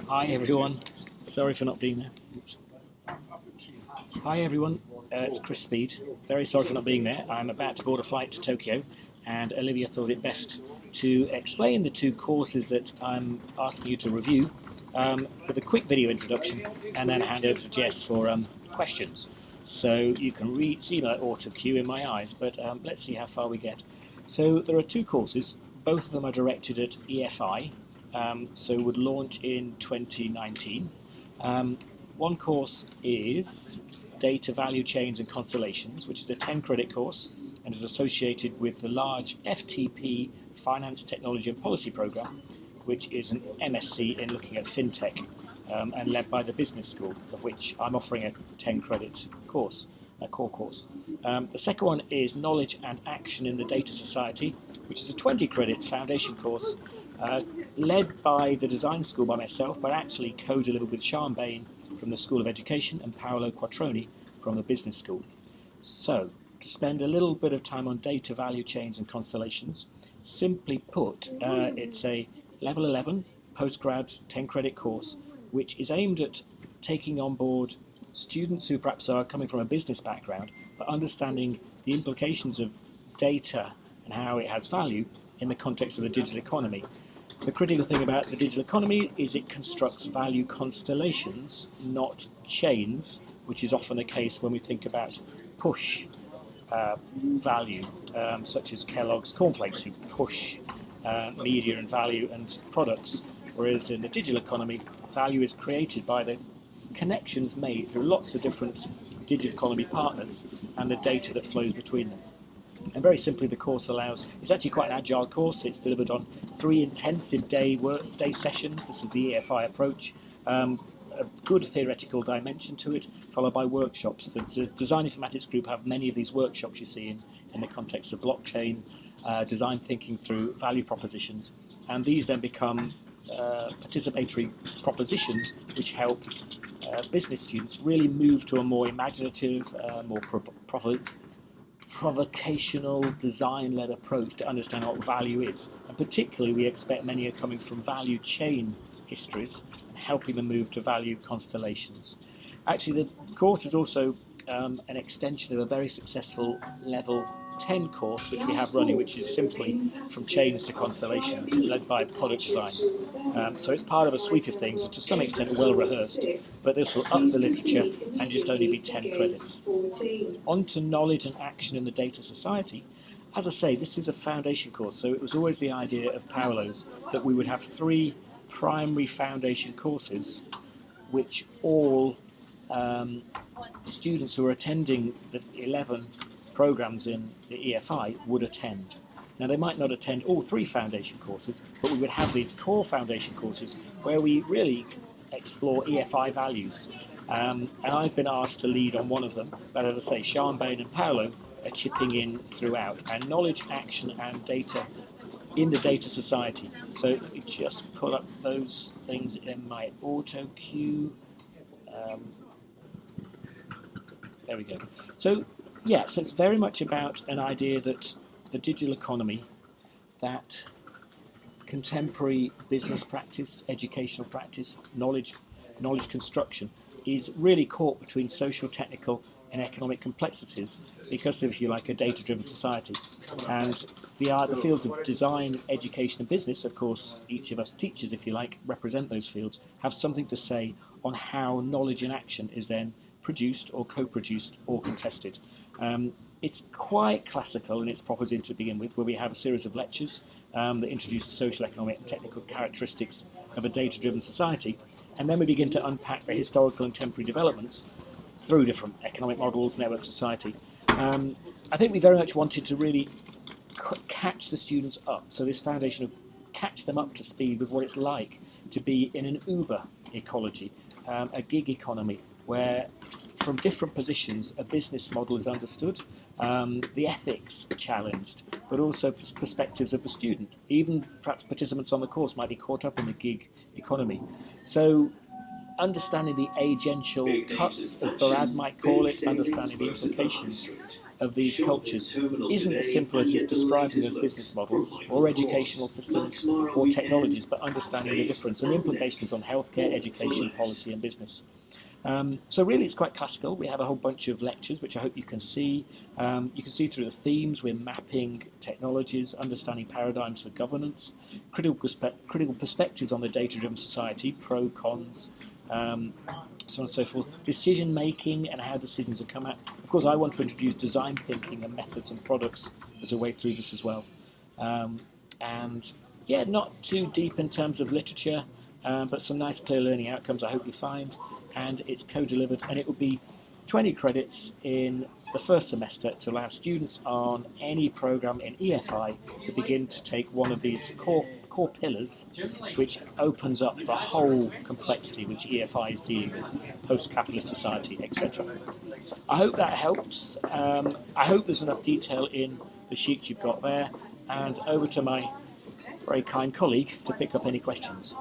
Hi everyone. Sorry for not being there. Oops. Hi everyone. It's Chris Speed. Very sorry for not being there. I'm about to board a flight to Tokyo, and Olivia thought it best to explain the two courses that I'm asking you to review with a quick video introduction, and then hand over to Jess for questions. So you can see my auto cue in my eyes, but let's see how far we get. So there are two courses. Both of them are directed at EFI. So would launch in 2019. One course is Data Value Chains and Constellations, which is a 10-credit course and is associated with the large FTP Finance, Technology and Policy Programme, which is an MSc in looking at FinTech and led by the Business School, of which I'm offering a 10-credit course, a core course. The second one is Knowledge and Action in the Data Society, which is a 20-credit foundation course led by the design school by myself, but actually co-delivered with Sean Bain from the School of Education and Paolo Quattroni from the Business School. So, to spend a little bit of time on data value chains and constellations, simply put, it's a level 11 postgrad 10-credit course, which is aimed at taking on board students who perhaps are coming from a business background, but understanding the implications of data and how it has value in the context of the digital economy. The critical thing about the digital economy is it constructs value constellations, not chains, which is often the case when we think about push value, such as Kellogg's cornflakes, who push media and value and products, whereas in the digital economy, value is created by the connections made through lots of different digital economy partners and the data that flows between them. And very simply, the course it's actually quite an agile course. It's delivered on 3 intensive day sessions. This is the EFI approach. A good theoretical dimension to it, followed by workshops. The Design Informatics group have many of these workshops you see in the context of blockchain, design thinking through value propositions. And these then become participatory propositions which help business students really move to a more imaginative, more provocational, design-led approach to understand what value is. And particularly, we expect many are coming from value chain histories and helping them move to value constellations. Actually, the course is also an extension of a very successful level 10 course which we have running, which is simply from chains to constellations, led by product design. So it's part of a suite of things, to some extent well rehearsed, but this will up the literature and just only be 10 credits. On to Knowledge and Action in the Data Society. As I say, this is a foundation course, so it was always the idea of Paolo's that we would have 3 primary foundation courses which all students who are attending the 11 programs in the EFI would attend. Now, they might not attend all 3 foundation courses, but we would have these core foundation courses where we really explore EFI values. And I've been asked to lead on one of them, but as I say, Sean Bain and Paolo are chipping in throughout. And Knowledge, Action and Data in the Data Society. So let me just pull up those things in my auto cue. There we go. So yeah, so it's very much about an idea that the digital economy, that contemporary business practice, educational practice, knowledge construction is really caught between social, technical and economic complexities because of, if you like, a data-driven society. And the fields of design, education and business, of course, each of us teachers, if you like, represent those fields, have something to say on how knowledge in action is then produced or co-produced or contested. It's quite classical in its property to begin with, where we have a series of lectures that introduce the social, economic and technical characteristics of a data-driven society, and then we begin to unpack the historical and contemporary developments through different economic models, network society. I think we very much wanted to really catch the students up, so this foundation will catch them up to speed with what it's like to be in an Uber ecology, a gig economy, where from different positions a business model is understood, the ethics are challenged, but also perspectives of the student. Even perhaps participants on the course might be caught up in the gig economy. So understanding the agential cuts, as Barad might call it, understanding the implications of these cultures isn't as simple as just describing those business models or educational systems or technologies, but understanding the difference and the implications on healthcare, education, policy and business. So really it's quite classical. We have a whole bunch of lectures which I hope you can see. You can see through the themes we're mapping technologies, understanding paradigms for governance, critical perspectives on the data-driven society, pro, cons, so on and so forth, decision making and how decisions are come at. Of course I want to introduce design thinking and methods and products as a way through this as well. And yeah, not too deep in terms of literature, but some nice clear learning outcomes I hope you find. And it's co-delivered, and it will be 20 credits in the first semester to allow students on any program in EFI to begin to take one of these core pillars, which opens up the whole complexity which EFI is dealing with, post-capitalist society, etc. I hope that helps. I hope there's enough detail in the sheets you've got there, and over to my very kind colleague to pick up any questions.